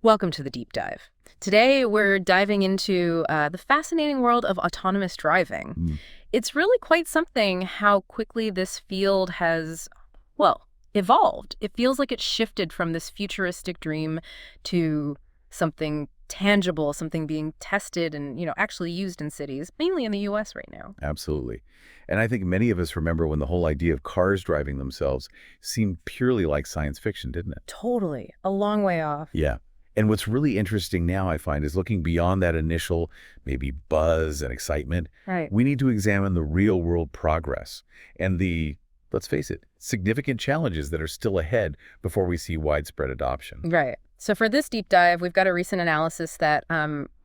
Welcome to the deep dive. Today, we're diving into the fascinating world of autonomous driving. Mm. It's really quite something how quickly this field has, well, evolved. It feels like it's shifted from this futuristic dream to something tangible, something being tested and, actually used in cities, mainly in the US right now. Absolutely. And I think many of us remember when the whole idea of cars driving themselves seemed purely like science fiction, didn't it? Totally. A long way off. Yeah. And what's really interesting now, I find, is looking beyond that initial maybe buzz and excitement. Right. We need to examine the real world progress and the, let's face it, significant challenges that are still ahead before we see widespread adoption. Right. So for this deep dive, we've got a recent analysis that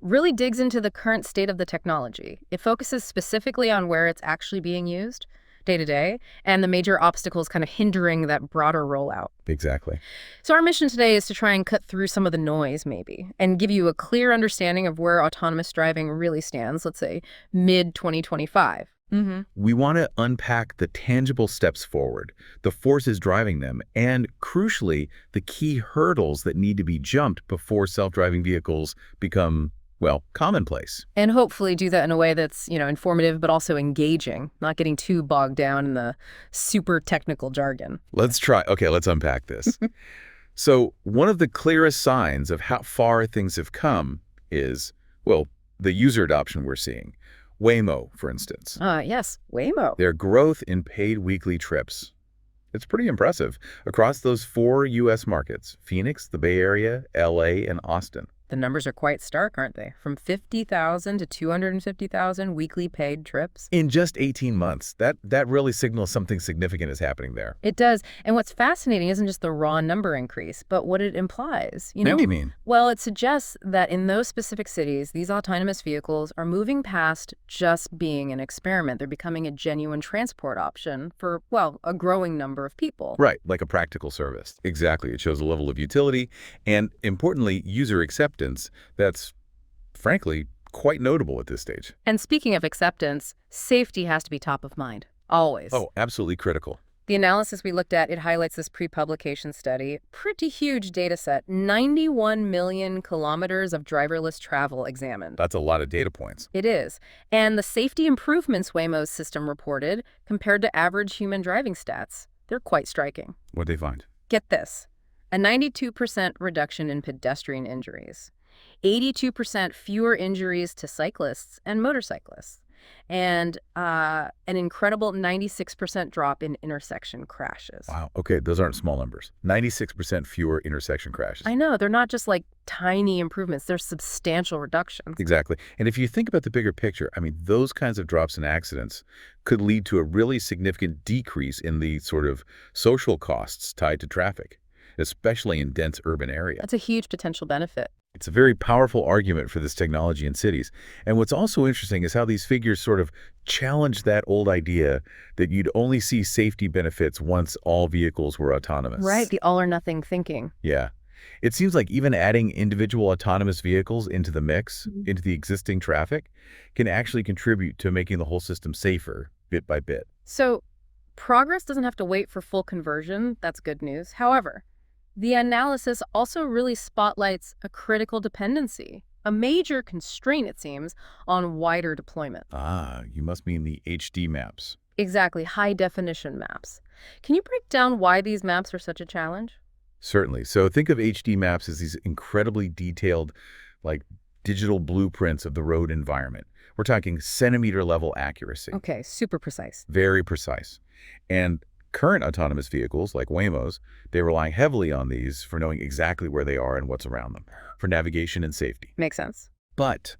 really digs into the current state of the technology. It focuses specifically on where it's actually being used day to day and the major obstacles kind of hindering that broader rollout. Exactly. So our mission today is to try and cut through some of the noise maybe and give you a clear understanding of where autonomous driving really stands, let's say mid-2025. We want to unpack the tangible steps forward, the forces driving them, and crucially, the key hurdles that need to be jumped before self-driving vehicles become, well, commonplace. And hopefully do that in a way that's, informative but also engaging, not getting too bogged down in the super technical jargon. Let's unpack this. So one of the clearest signs of how far things have come is, well, the user adoption we're seeing. Waymo, for instance. Yes, Waymo. Their growth in paid weekly trips. It's pretty impressive. Across those 4 U.S. markets, Phoenix, the Bay Area, L.A., and Austin. The numbers are quite stark, aren't they? From 50,000 to 250,000 weekly paid trips. In just 18 months, that really signals something significant is happening there. It does. And what's fascinating isn't just the raw number increase, but what it implies. What do you mean? Well, it suggests that in those specific cities, these autonomous vehicles are moving past just being an experiment. They're becoming a genuine transport option for, well, a growing number of people. Right, like a practical service. Exactly. It shows a level of utility and, importantly, user acceptance that's, frankly, quite notable at this stage. And speaking of acceptance, safety has to be top of mind, always. Oh, absolutely critical. The analysis we looked at, it highlights this pre-publication study. Pretty huge data set, 91 million kilometers of driverless travel examined. That's a lot of data points. It is. And the safety improvements Waymo's system reported compared to average human driving stats, they're quite striking. What'd they find? Get this, a 92% reduction in pedestrian injuries, 82% fewer injuries to cyclists and motorcyclists, and an incredible 96% drop in intersection crashes. Wow. Okay, those aren't small numbers. 96% fewer intersection crashes. I know, they're not just like tiny improvements, they're substantial reductions. Exactly. And if you think about the bigger picture, I mean, those kinds of drops in accidents could lead to a really significant decrease in the sort of social costs tied to traffic, especially in dense urban areas. That's a huge potential benefit. It's a very powerful argument for this technology in cities. And what's also interesting is how these figures sort of challenge that old idea that you'd only see safety benefits once all vehicles were autonomous. Right, the all or nothing thinking. Yeah. It seems like even adding individual autonomous vehicles into the mix, into the existing traffic, can actually contribute to making the whole system safer bit by bit. So progress doesn't have to wait for full conversion. That's good news. However, the analysis also really spotlights a critical dependency, a major constraint, it seems, on wider deployment. Ah, you must mean the HD maps. Exactly, high-definition maps. Can you break down why these maps are such a challenge? Certainly. So think of HD maps as these incredibly detailed, like digital blueprints of the road environment. We're talking centimeter level accuracy. Okay, super precise. Very precise. And current autonomous vehicles, like Waymo's, they rely heavily on these for knowing exactly where they are and what's around them, for navigation and safety. Makes sense. But,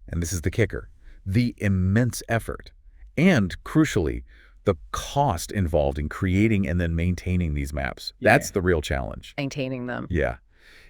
and this is the kicker, the immense effort and, crucially, the cost involved in creating and then maintaining these maps. Yeah. That's the real challenge. Maintaining them. Yeah.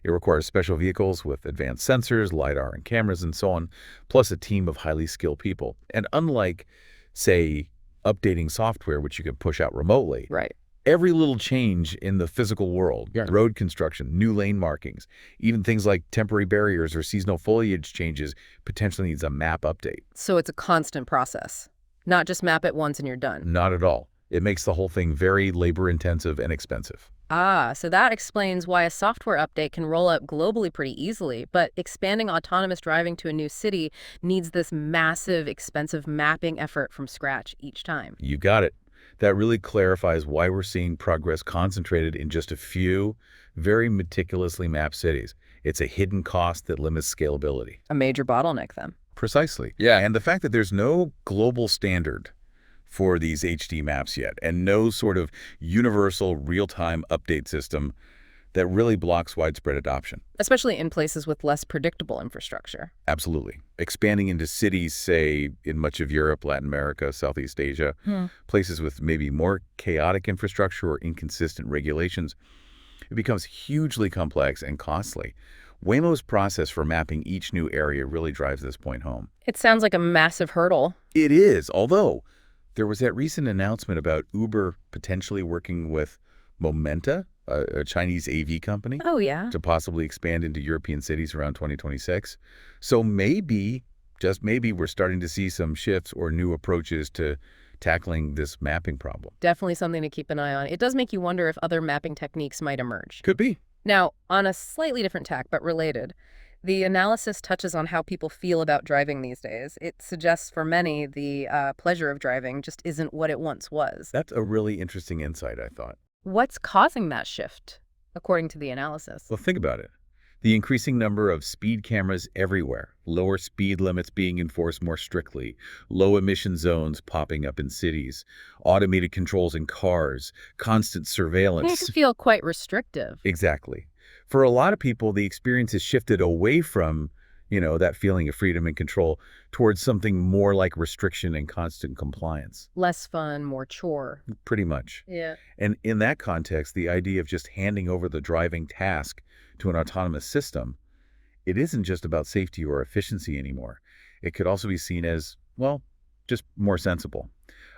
It requires special vehicles with advanced sensors, LiDAR, and cameras, and so on, plus a team of highly skilled people. And unlike, say, updating software, which you can push out remotely, Right. every little change in the physical world, road construction, new lane markings, even things like temporary barriers or seasonal foliage changes, potentially needs a map update. So it's a constant process, not just map it once and you're done. Not at all. It makes the whole thing very labor-intensive and expensive. Ah, so that explains why a software update can roll out globally pretty easily, but expanding autonomous driving to a new city needs this massive, expensive mapping effort from scratch each time. You got it. That really clarifies why we're seeing progress concentrated in just a few very meticulously mapped cities. It's a hidden cost that limits scalability. A major bottleneck, then. Precisely. Yeah, and the fact that there's no global standard for these HD maps yet, and no sort of universal real-time update system that really blocks widespread adoption. Especially in places with less predictable infrastructure. Absolutely. Expanding into cities, say, in much of Europe, Latin America, Southeast Asia, Hmm. places with maybe more chaotic infrastructure or inconsistent regulations, it becomes hugely complex and costly. Waymo's process for mapping each new area really drives this point home. It sounds like a massive hurdle. It is, although there was that recent announcement about Uber potentially working with Momenta, a Chinese AV company, Oh, yeah. to possibly expand into European cities around 2026. So maybe, just maybe, we're starting to see some shifts or new approaches to tackling this mapping problem. Definitely something to keep an eye on. It does make you wonder if other mapping techniques might emerge. Could be. Now, on a slightly different tack, but related, the analysis touches on how people feel about driving these days. It suggests for many the pleasure of driving just isn't what it once was. That's a really interesting insight, I thought. What's causing that shift, according to the analysis? Well, think about it. The increasing number of speed cameras everywhere, lower speed limits being enforced more strictly, low emission zones popping up in cities, automated controls in cars, constant It surveillance. can feel quite restrictive. Exactly. For a lot of people, the experience has shifted away from, that feeling of freedom and control towards something more like restriction and constant compliance. Less fun, more chore. Pretty much. Yeah. And in that context, the idea of just handing over the driving task to an autonomous system, it isn't just about safety or efficiency anymore. It could also be seen as, well, just more sensible.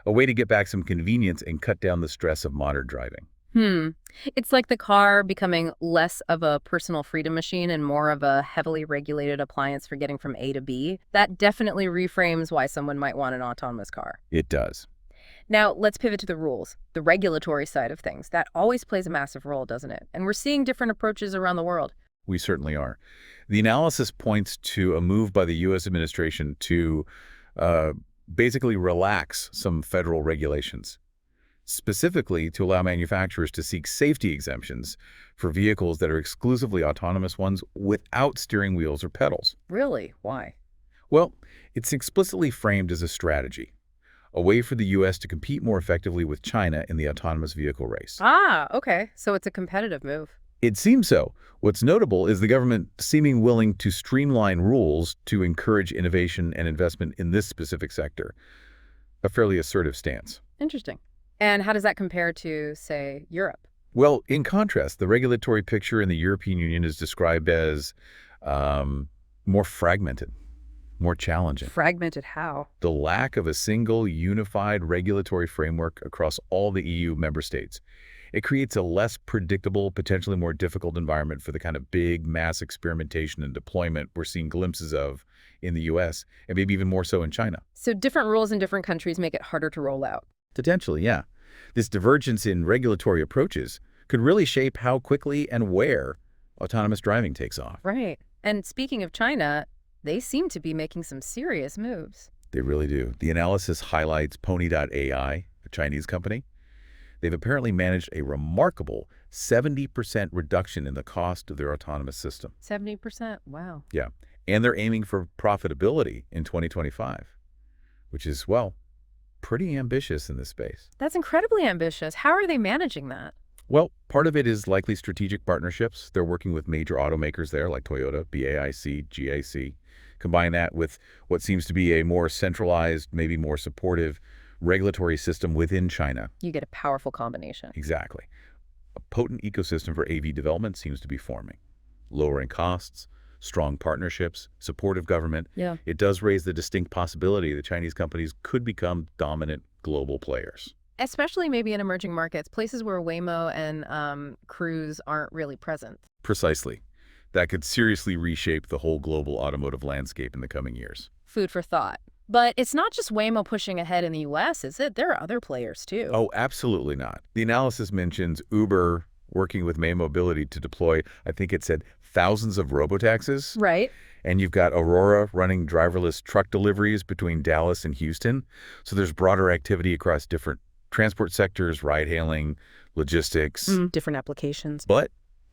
A way to get back some convenience and cut down the stress of modern driving. It's like the car becoming less of a personal freedom machine and more of a heavily regulated appliance for getting from A to B. That definitely reframes why someone might want an autonomous car. It does. Now, let's pivot to the rules, the regulatory side of things. That always plays a massive role, doesn't it? And we're seeing different approaches around the world. We certainly are. The analysis points to a move by the U.S. administration to uh, basically relax some federal regulations, specifically to allow manufacturers to seek safety exemptions for vehicles that are exclusively autonomous ones without steering wheels or pedals. Really? Why? Well, it's explicitly framed as a strategy, a way for the U.S. to compete more effectively with China in the autonomous vehicle race. Ah, okay. So it's a competitive move. It seems so. What's notable is the government seeming willing to streamline rules to encourage innovation and investment in this specific sector, a fairly assertive stance. Interesting. And how does that compare to, say, Europe? Well, in contrast, the regulatory picture in the European Union is described as more fragmented, more challenging. Fragmented how? The lack of a single unified regulatory framework across all the EU member states. It creates a less predictable, potentially more difficult environment for the kind of big mass experimentation and deployment we're seeing glimpses of in the US, and maybe even more so in China. So different rules in different countries make it harder to roll out. Potentially, yeah. This divergence in regulatory approaches could really shape how quickly and where autonomous driving takes off. Right. And speaking of China, they seem to be making some serious moves. They really do. The analysis highlights Pony.ai, a Chinese company. They've apparently managed a remarkable 70% reduction in the cost of their autonomous system. 70%? Wow. Yeah. And they're aiming for profitability in 2025, which is, well, pretty ambitious in this space. That's incredibly ambitious. How are they managing that? Well, part of it is likely strategic partnerships. They're working with major automakers there like Toyota, BAIC, GAC. Combine that with what seems to be a more centralized, maybe more supportive regulatory system within China. You get a powerful combination. Exactly. A potent ecosystem for AV development seems to be forming. Lowering costs, strong partnerships, supportive government. Yeah. It does raise the distinct possibility that Chinese companies could become dominant global players. Especially maybe in emerging markets, places where Waymo and Cruise aren't really present. Precisely. That could seriously reshape the whole global automotive landscape in the coming years. Food for thought. But it's not just Waymo pushing ahead in the US, is it? There are other players too. Oh, absolutely not. The analysis mentions Uber, working with May Mobility to deploy, I think it said, thousands of robotaxis. Right. And you've got Aurora running driverless truck deliveries between Dallas and Houston. So there's broader activity across different transport sectors, ride-hailing, logistics. Different applications. But,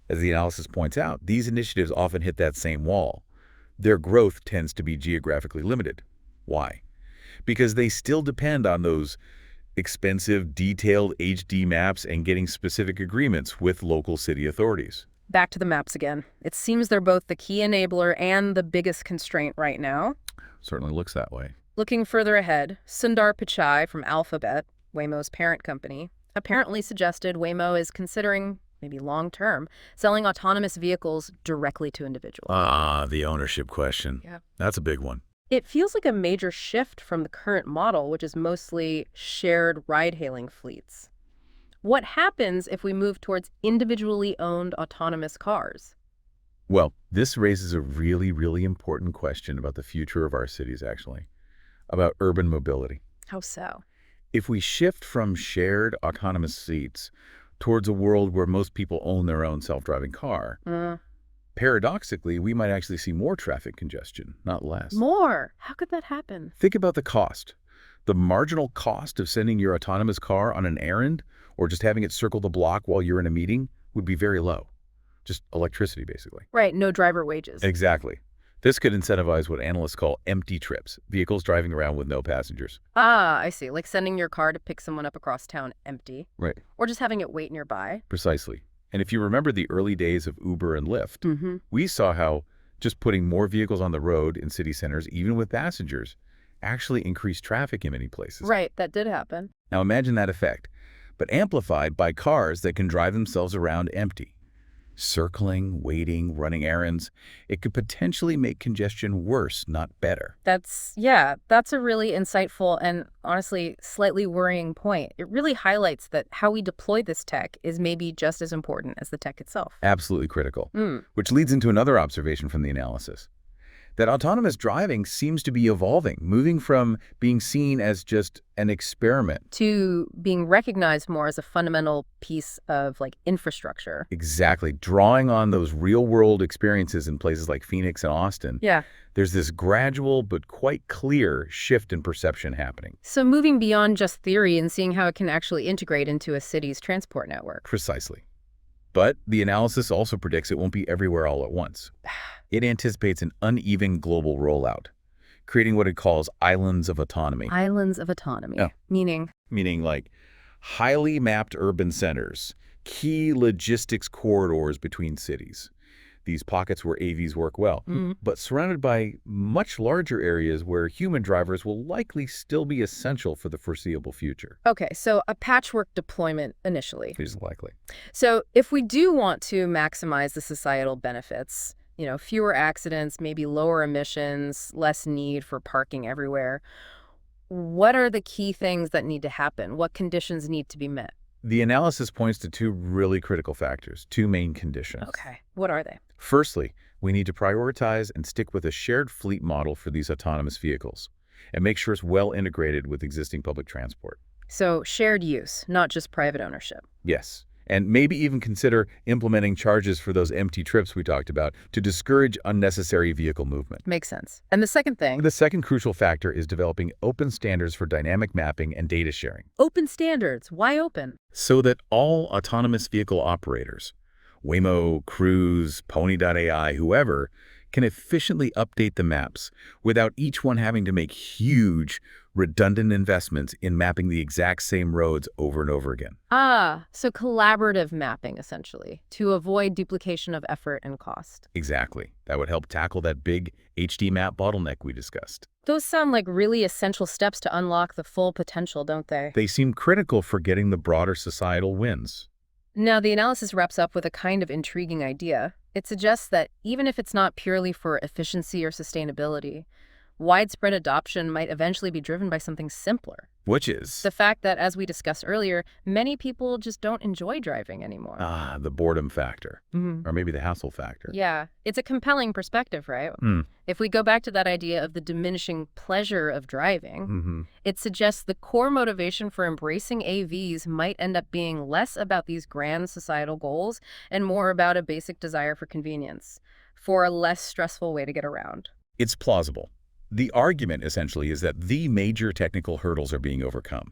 as the analysis points out, these initiatives often hit that same wall. Their growth tends to be geographically limited. Why? Because they still depend on those expensive, detailed HD maps and getting specific agreements with local city authorities. Back to the maps again. It seems they're both the key enabler and the biggest constraint right now. Certainly looks that way. Looking further ahead, Sundar Pichai from Alphabet, Waymo's parent company, apparently suggested Waymo is considering, maybe long-term, selling autonomous vehicles directly to individuals. The ownership question. Yeah. That's a big one. It feels like a major shift from the current model, which is mostly shared ride-hailing fleets. What happens if we move towards individually owned autonomous cars? Well, this raises a really, really important question about the future of our cities, actually, about urban mobility. How so? If we shift from shared autonomous fleets towards a world where most people own their own self-driving car, paradoxically, we might actually see more traffic congestion, not less. More? How could that happen? Think about the cost. The marginal cost of sending your autonomous car on an errand or just having it circle the block while you're in a meeting would be very low. Just electricity, basically. Right, no driver wages. Exactly. This could incentivize what analysts call empty trips, vehicles driving around with no passengers. I see. Like sending your car to pick someone up across town empty. Right. Or just having it wait nearby. Precisely. And if you remember the early days of Uber and Lyft, we saw how just putting more vehicles on the road in city centers, even with passengers, actually increased traffic in many places. Right, that did happen. Now imagine that effect, but amplified by cars that can drive themselves around empty. Circling, waiting, running errands, it could potentially make congestion worse, not better. That's a really insightful and honestly slightly worrying point. It really highlights that how we deploy this tech is maybe just as important as the tech itself. Absolutely critical. Which leads into another observation from the analysis. That autonomous driving seems to be evolving, moving from being seen as just an experiment to being recognized more as a fundamental piece of like infrastructure. Exactly. Drawing on those real-world experiences in places like Phoenix and Austin. Yeah. There's this gradual but quite clear shift in perception happening. So moving beyond just theory and seeing how it can actually integrate into a city's transport network. Precisely. But the analysis also predicts it won't be everywhere all at once. It anticipates an uneven global rollout, creating what it calls islands of autonomy. Islands of autonomy. Yeah. Meaning? Meaning like highly mapped urban centers, key logistics corridors between cities. These pockets where AVs work well, but surrounded by much larger areas where human drivers will likely still be essential for the foreseeable future. Okay, so a patchwork deployment initially. Is likely. So if we do want to maximize the societal benefits, fewer accidents, maybe lower emissions, less need for parking everywhere, what are the key things that need to happen? What conditions need to be met? The analysis points to two really critical factors, two main conditions. Okay, what are they? Firstly, we need to prioritize and stick with a shared fleet model for these autonomous vehicles and make sure it's well integrated with existing public transport. So shared use, not just private ownership. Yes. And maybe even consider implementing charges for those empty trips we talked about to discourage unnecessary vehicle movement. Makes sense. And the second thing? The second crucial factor is developing open standards for dynamic mapping and data sharing. Open standards. Why open? So that all autonomous vehicle operators, Waymo, Cruise, Pony.ai, whoever, can efficiently update the maps without each one having to make huge, redundant investments in mapping the exact same roads over and over again. So collaborative mapping, essentially, to avoid duplication of effort and cost. Exactly. That would help tackle that big HD map bottleneck we discussed. Those sound like really essential steps to unlock the full potential, don't they? They seem critical for getting the broader societal wins. Now, the analysis wraps up with a kind of intriguing idea. It suggests that even if it's not purely for efficiency or sustainability, widespread adoption might eventually be driven by something simpler. Which is, The fact that, as we discussed earlier, many people just don't enjoy driving anymore. the boredom factor, Mhm. or maybe the hassle factor. Yeah, it's a compelling perspective, right? Hmm. If we go back to that idea of the diminishing pleasure of driving, Mm-hmm. it suggests the core motivation for embracing AVs might end up being less about these grand societal goals and more about a basic desire for convenience, for a less stressful way to get around. It's plausible. The argument, essentially, is that the major technical hurdles are being overcome.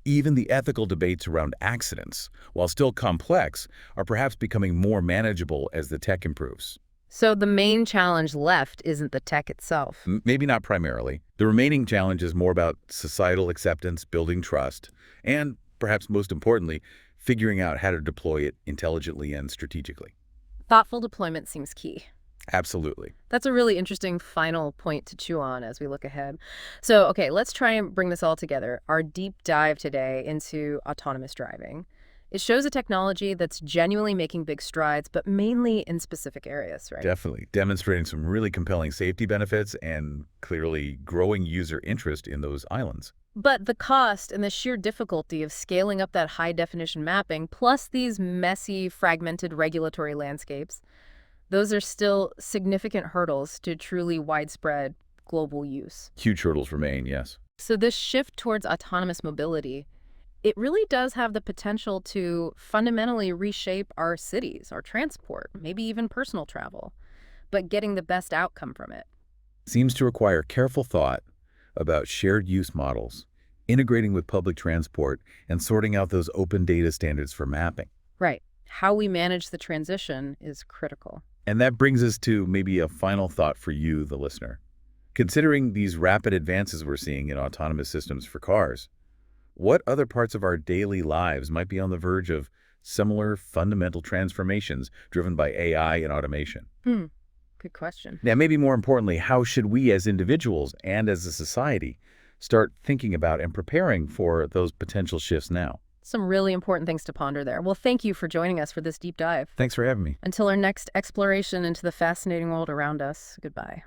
Even the ethical debates around accidents, while still complex, are perhaps becoming more manageable as the tech improves. So the main challenge left isn't the tech itself. Maybe not primarily. The remaining challenge is more about societal acceptance, building trust, and, perhaps most importantly, figuring out how to deploy it intelligently and strategically. Thoughtful deployment seems key. Absolutely. That's a really interesting final point to chew on as we look ahead. So, okay, let's try and bring this all together. Our deep dive today into autonomous driving. It shows a technology that's genuinely making big strides, but mainly in specific areas, right? Definitely. Demonstrating some really compelling safety benefits and clearly growing user interest in those islands. But the cost and the sheer difficulty of scaling up that high-definition mapping, plus these messy, fragmented regulatory landscapes, those are still significant hurdles to truly widespread global use. Huge hurdles remain, yes. So this shift towards autonomous mobility, it really does have the potential to fundamentally reshape our cities, our transport, maybe even personal travel, but getting the best outcome from it. Seems to require careful thought about shared use models, integrating with public transport, and sorting out those open data standards for mapping. Right. How we manage the transition is critical. And that brings us to maybe a final thought for you, the listener. Considering these rapid advances we're seeing in autonomous systems for cars, what other parts of our daily lives might be on the verge of similar fundamental transformations driven by AI and automation? Good question. Now, maybe more importantly, how should we as individuals and as a society start thinking about and preparing for those potential shifts now? Some really important things to ponder there. Well, thank you for joining us for this deep dive. Thanks for having me. Until our next exploration into the fascinating world around us, goodbye.